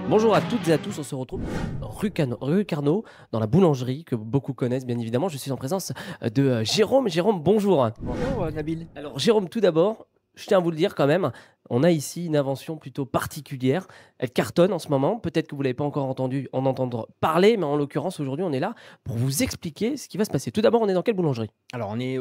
Bonjour à toutes et à tous, on se retrouve rue Carnot, dans la boulangerie que beaucoup connaissent bien évidemment. Je suis en présence de Jérôme. Jérôme, bonjour. Bonjour, Nabil. Alors Jérôme, tout d'abord, je tiens à vous le dire quand même, on a ici une invention plutôt particulière. Elle cartonne en ce moment. Peut-être que vous ne l'avez pas encore entendu en entendre parler, mais en l'occurrence, aujourd'hui, on est là pour vous expliquer ce qui va se passer. Tout d'abord, on est dans quelle boulangerie? Alors on est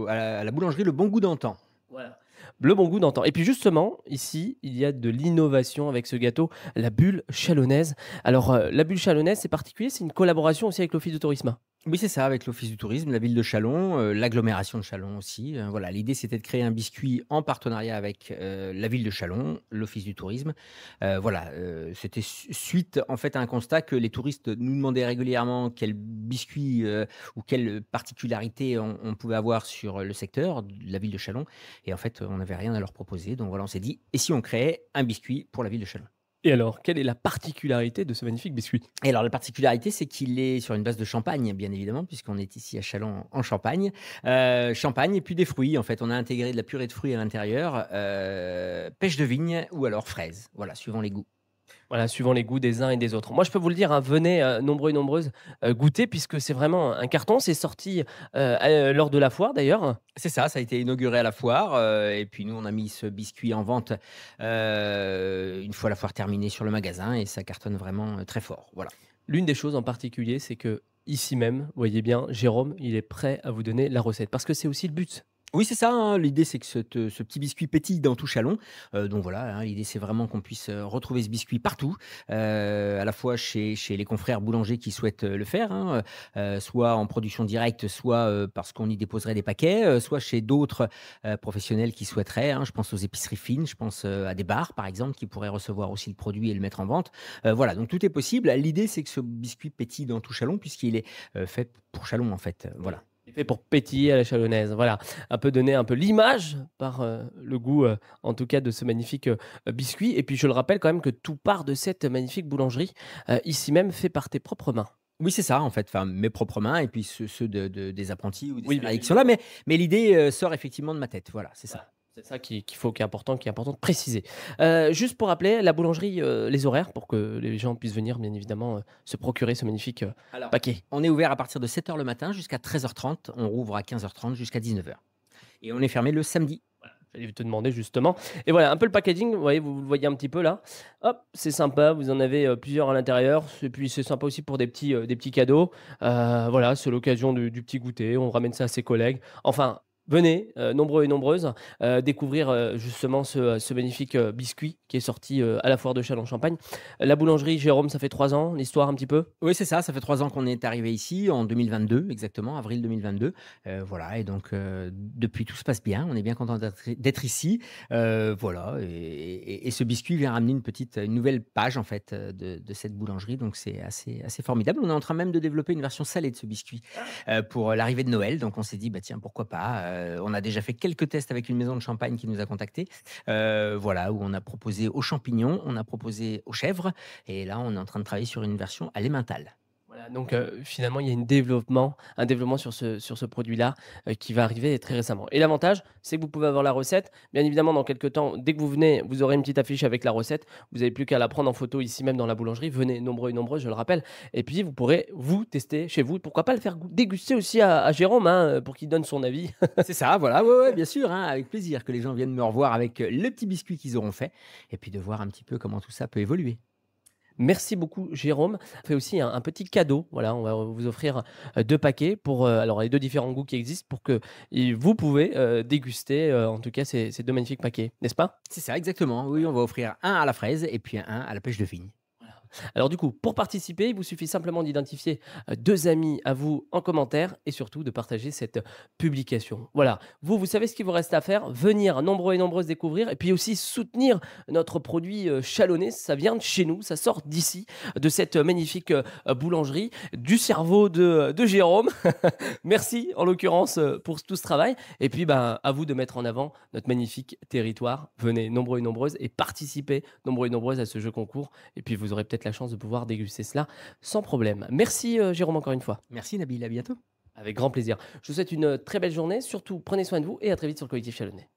à la boulangerie Le Bon Goût d'Antan. Voilà. Le bon goût d'antan. Et puis justement, ici, il y a de l'innovation avec ce gâteau, la bulle chalonnaise. Alors, la bulle chalonnaise, c'est particulier, c'est une collaboration aussi avec l'Office de tourisme. Oui, c'est ça, avec l'Office du tourisme, la ville de Châlons, l'agglomération de Châlons aussi, voilà, l'idée c'était de créer un biscuit en partenariat avec, la ville de Châlons, l'Office du tourisme. Voilà, c'était suite en fait à un constat que les touristes nous demandaient régulièrement quel biscuit, ou quelle particularité on pouvait avoir sur le secteur de la ville de Châlons et en fait, on n'avait rien à leur proposer donc voilà, on s'est dit: «Et si on créait un biscuit pour la ville de Châlons?» Et alors, quelle est la particularité de ce magnifique biscuit? Et alors la particularité, c'est qu'il est sur une base de champagne, bien évidemment, puisqu'on est ici à Châlons en Champagne. Champagne et puis des fruits, en fait. On a intégré de la purée de fruits à l'intérieur, pêche de vigne ou alors fraises, voilà, suivant les goûts. Voilà, suivant les goûts des uns et des autres. Moi, je peux vous le dire, hein, venez, nombreux et nombreuses, goûter puisque c'est vraiment un carton. C'est sorti, lors de la foire d'ailleurs. C'est ça a été inauguré à la foire, et puis nous, on a mis ce biscuit en vente, une fois la foire terminée sur le magasin et ça cartonne vraiment, très fort, voilà. L'une des choses en particulier, c'est que ici même, vous voyez bien, Jérôme, il est prêt à vous donner la recette parce que c'est aussi le but. Oui, c'est ça, hein, l'idée c'est que ce petit biscuit pétille dans tout Châlons, donc voilà, hein, l'idée c'est vraiment qu'on puisse, retrouver ce biscuit partout, à la fois chez les confrères boulangers qui souhaitent, le faire, hein, soit en production directe, soit, parce qu'on y déposerait des paquets, soit chez d'autres, professionnels qui souhaiteraient, hein. Je pense aux épiceries fines, je pense, à des bars par exemple qui pourraient recevoir aussi le produit et le mettre en vente. Voilà, donc tout est possible. L'idée c'est que ce biscuit pétille dans tout Châlons puisqu'il est, fait pour Châlons en fait, voilà. Il est fait pour pétiller à la chalonnaise, voilà. Un peu donner un peu l'image par, le goût, en tout cas de ce magnifique, biscuit et puis je le rappelle quand même que tout part de cette magnifique boulangerie, ici même fait par tes propres mains. Oui, c'est ça, en fait, enfin, mes propres mains et puis ceux des apprentis ou des Oui, bien salariés qui sont là, évidemment. mais l'idée, sort effectivement de ma tête. Voilà, c'est ça. Voilà, c'est ça qui est important de préciser. Juste pour rappeler la boulangerie, les horaires pour que les gens puissent venir bien évidemment, se procurer ce magnifique, Alors, paquet. on est ouvert à partir de 7 heures le matin jusqu'à 13h30. On rouvre à 15h30 jusqu'à 19h et on est fermé le samedi. J'allais te demander justement et voilà un peu le packaging, vous voyez, vous le voyez un petit peu là. Hop, c'est sympa, vous en avez, plusieurs à l'intérieur et puis c'est sympa aussi pour des petits cadeaux. Voilà, c'est l'occasion du petit goûter, on ramène ça à ses collègues. Enfin, venez, nombreux et nombreuses, découvrir, justement ce magnifique, biscuit qui est sorti, à la foire de Châlons-Champagne. La boulangerie Jérôme, ça fait 3 ans, l'histoire un petit peu? Oui, c'est ça fait 3 ans qu'on est arrivé ici, en 2022 exactement, avril 2022. Voilà et donc depuis tout se passe bien. On est bien content d'être ici. Voilà et ce biscuit vient ramener une nouvelle page en fait, de cette boulangerie donc c'est assez formidable. On est en train même de développer une version salée de ce biscuit, pour l'arrivée de Noël donc on s'est dit: «Bah tiens, pourquoi pas?» On a déjà fait quelques tests avec une maison de champagne qui nous a contactés, voilà, où on a proposé aux champignons, on a proposé aux chèvres et là, on est en train de travailler sur une version à l'emmental. Voilà, donc finalement, il y a un développement sur ce produit-là, qui va arriver très récemment et l'avantage, c'est que vous pouvez avoir la recette. Bien évidemment, dans quelques temps, dès que vous venez, vous aurez une petite affiche avec la recette. Vous n'avez plus qu'à la prendre en photo ici même dans la boulangerie. Venez nombreux et nombreuses, je le rappelle et puis vous pourrez, vous, tester chez vous. Pourquoi pas le faire déguster aussi à Jérôme, hein, pour qu'il donne son avis. C'est ça, voilà, ouais, ouais, bien sûr, hein, avec plaisir que les gens viennent me revoir avec, le petit biscuit qu'ils auront fait et puis de voir un petit peu comment tout ça peut évoluer. Merci beaucoup Jérôme. On fait aussi un petit cadeau, voilà, on va vous offrir, 2 paquets pour, alors les 2 différents goûts qui existent pour que vous pouvez, déguster, en tout cas ces 2 magnifiques paquets, n'est-ce pas? C'est ça, exactement, oui, on va offrir un à la fraise et puis un à la pêche de vigne. Alors du coup, pour participer, il vous suffit simplement d'identifier, 2 amis à vous en commentaire et surtout de partager cette publication. Voilà, vous savez ce qu'il vous reste à faire, venir nombreux et nombreuses découvrir et puis aussi soutenir notre produit, chalonnais. Ça vient de chez nous, ça sort d'ici, de cette magnifique, boulangerie, du cerveau de Jérôme. Merci en l'occurrence, pour tout ce travail et puis, ben, à vous de mettre en avant notre magnifique territoire. Venez nombreux et nombreuses et participez nombreux et nombreuses à ce jeu concours et puis vous aurez peut-être la chance de pouvoir déguster cela sans problème. Merci, Jérôme, encore une fois. Merci Nabil, à bientôt. Avec grand plaisir. Je vous souhaite une très belle journée. Surtout, prenez soin de vous et à très vite sur le Collectif Chalonnais.